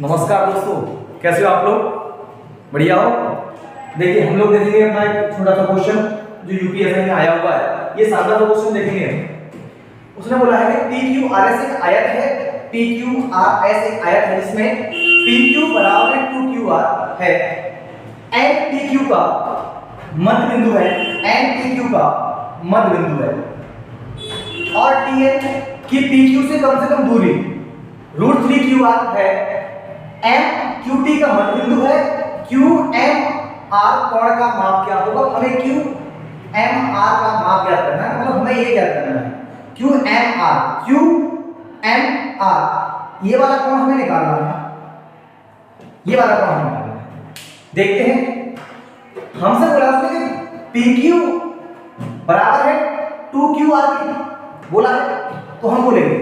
नमस्कार दोस्तों, कैसे हो आप लोग? बढ़िया हो? देखिए हम लोग देखेंगे अपना एक छोटा सा क्वेश्चन जो यूपीएससी में आया हुआ है। ये शानदार सा क्वेश्चन देखेंगे। उसने बोला है कि PQRS एक आयत है, PQRS एक आयत है जिसमें PQ बराबर 2QR है, एंड PQ का मध्य बिंदु है, एंड PQ का मध्य बिंदु है, और TN की PQ से कम दूरी √3QR है, MQT का मध्य बिंदु है, QMR कोण का माप क्या होगा? हमें QMR का माप ज्ञात करना है, मतलब हमें ये ज्ञात करना है QMR ये वाला कोण हमें निकालना है, ये वाला कोण हमें निकालना है। देखते हैं, हमसे बोला उसने कि PQ बराबर है 2QR के, बोला है तो हम बोलेंगे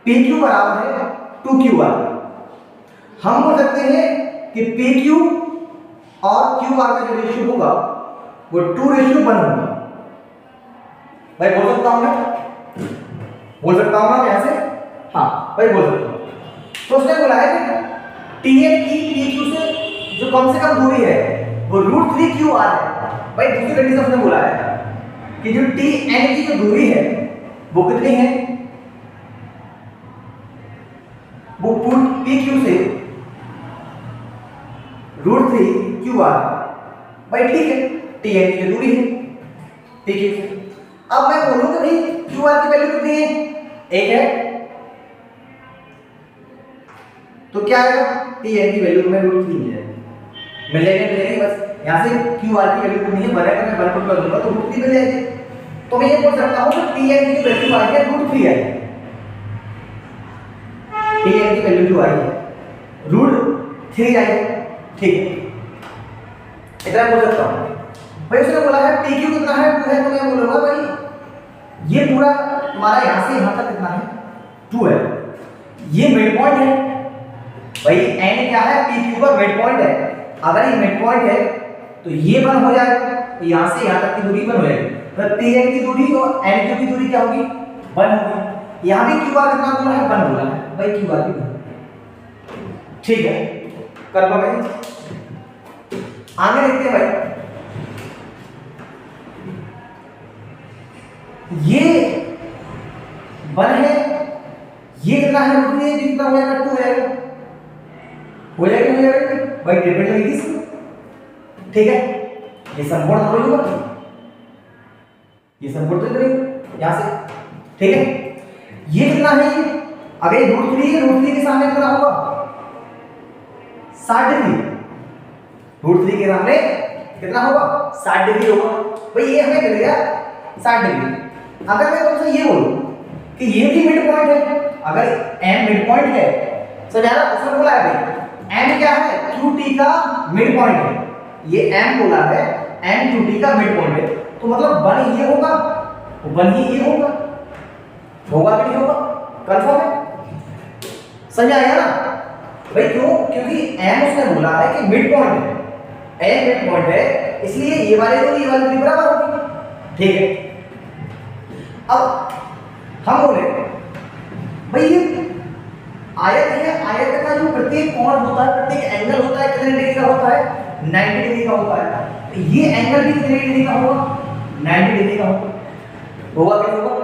PQ बराबर है 2QR। हम बोल सकते हैं कि PQ और QR का जो रेशियो होगा वो 2:1 होगा। भाई बोल सकता हूं मैं? बोल सकता हूं ना यहां से? हाँ भाई बोल सकता हूं। तो उसने बोला है कि TN की PQ से जो कम दूरी है वो √3QR है। भाई दूसरी कंडीशन उसने बोला है कि जो TN की जो दूरी है वो कितनी है? वो PQ से √3QR। भाई ठीक है, TN की जो दूरी है PQ से। अब मैं बोलूं कि भाई QR की वैल्यू कितनी है? 1 है, तो क्या आएगा? TN की वैल्यू में √3 मिल जाएगी बस। यहां से QR की वैल्यू कितनी है? बराबर मैं 1 पुट कर दूंगा तो √3 मिल जाएगी। तो मैं ये बोल सकता हूं कि TN की वैल्यू आ गया √3 है। TN की वैल्यू जो आई है √3 आई है, ठीक है, इतना बोल सकता हूं। भाई उसने बोला है PQ कितना है? 2 है, तो मैं बोलूंगा भाई ये पूरा तुम्हारा यहां से यहां तक कितना है? 2 है। ये मिड पॉइंट है भाई, n क्या है? PQ का मिड पॉइंट है। अगर ये मिड पॉइंट है तो ये 1 हो जाएगा, तो यहां से यहां तक की दूरी 1 हो जाएगी। तो TN की दूरी और NQ की दूरी क्या होगी? 1 होगी। यहां भी QR कितना बोला है? 1 बोला है भाई, QR भी 1, ठीक है। कर पाओगे? आगे देखते हैं भाई, ये 1 है, ये कितना है? √3 है, कितना हो जाएगा? 2 हो जाएगा, हो जाएगा भाई, डिपेंड लगेगी इसमें, ठीक है। ये संपूर्ण हो जाएगा, ये संपूर्ण तो करेंगे यहां से, ठीक है। ये कितना है? ये अगर √3 है, √3 के सामने कितना होगा? 60 डिग्री। √3 के सामने कितना होगा? 60 डिग्री होगा। भाई ये हमें मिल गया 60 डिग्री। अगर मैं तुमसे ये बोलूं कि ये भी मिड पॉइंट है, अगर M मिड पॉइंट है, समझा? उसने बोला है भाई M क्या है? QT का मिड पॉइंट है। ये M बोला है M QT का मिड पॉइंट है, तो मतलब 1 ये होगा, 1 ही ये होगा कि नहीं होगा? कंफर्म है? समझ आया ना भाई? क्यों? क्योंकि M उसने बोला है कि मिड पॉइंट है, M मिड पॉइंट है, इसलिए ये वाले तो ये वाली बराबर होगी, ठीक है। अब हम बोले भाई ये आयत है, आयत का जो प्रत्येक कोण होता है, प्रत्येक एंगल होता है, कितने डिग्री का होता है? 90 डिग्री का होता है। तो ये एंगल भी कितने डिग्री का होगा? 90 डिग्री का होगा कि नहीं होगा?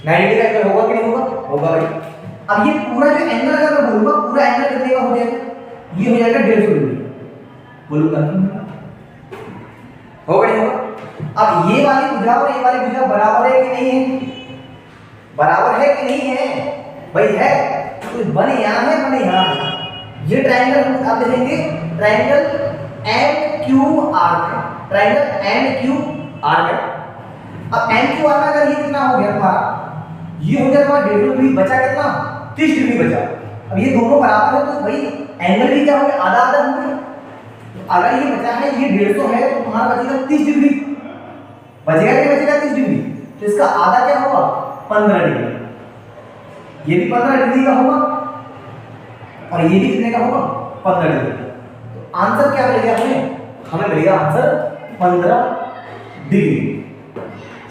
90 डिग्री का एंगल होगा कि नहीं होगा? होगा भाई। अब ये पूरा जो एंगल अगर मैं बोलूंगा, पूरा एंगल कितने का हो जाएगा? ये हो जाएगा 150 डिग्री। बोलूंगा होगा नहीं होगा? अब ये वाली भुजा और ये वाली भुजा बराबर है कि नहीं है? बराबर है कि नहीं है? भाई है, तो 1 यहां है, 1 यहां है। ये ट्रायंगल आप देखेंगे, ट्रायंगल MQR का, ट्रायंगल MQR का। अब MQR में अगर ये कितना हो गया तुम्हारा? ये हो गया तुम्हारा 150 डिग्री, बचा कितना? 30 डिग्री बचा। अब ये दोनों बराबर है तो भाई एंगल भी क्या हो गया? आधा आधा हो गया। अगर ये बचा है, ये 150 है, तो तुम्हारा बचेगा 30 डिग्री। बचेगा कि बचेगा 30 डिग्री, तो इसका आधा क्या होगा? 15 डिग्री। ये भी 15 डिग्री का होगा और ये भी कितने का होगा? 15 डिग्री। तो आंसर क्या मिलेगा हमें? हमें मिलेगा आंसर 15 डिग्री।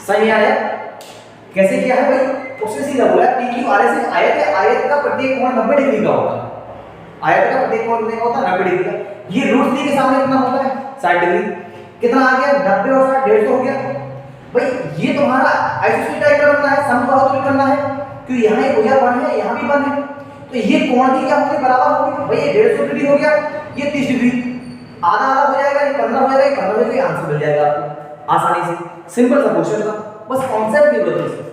सही आया? कैसे किया है भाई? उसने सीधा बोला PQ RS एक आयत है, आयत का प्रत्येक कोण 90 डिग्री का होता है, आयत का प्रत्येक कोण कितने का होता है 90 डिग्री का। ये √3 के सामने कितना होता है 60 डिग्री। कितना आ गया 90 और 60 150 हो गया। भाई ये तुम्हारा आइसोसेलेस टाइप का बनना है, समबाहु त्रिभुज करना है, क्योंकि यहाँ एक भुजा 1 है, यहाँ भी 1 है, तो ये कोण भी क्या होंगे बराबर होंगे। भाई ये 150 डिग्री हो गया, ये 30 डिग्री, आधा आधा हो जाएगा, ये 15 हो जाएगा, ये 15 हो जाएगा, आंसर मिल जाएगा आपको आसानी से। सिंपल सा क्वेश्चन था, बस कॉन्सेप्ट नहीं बदल सकते।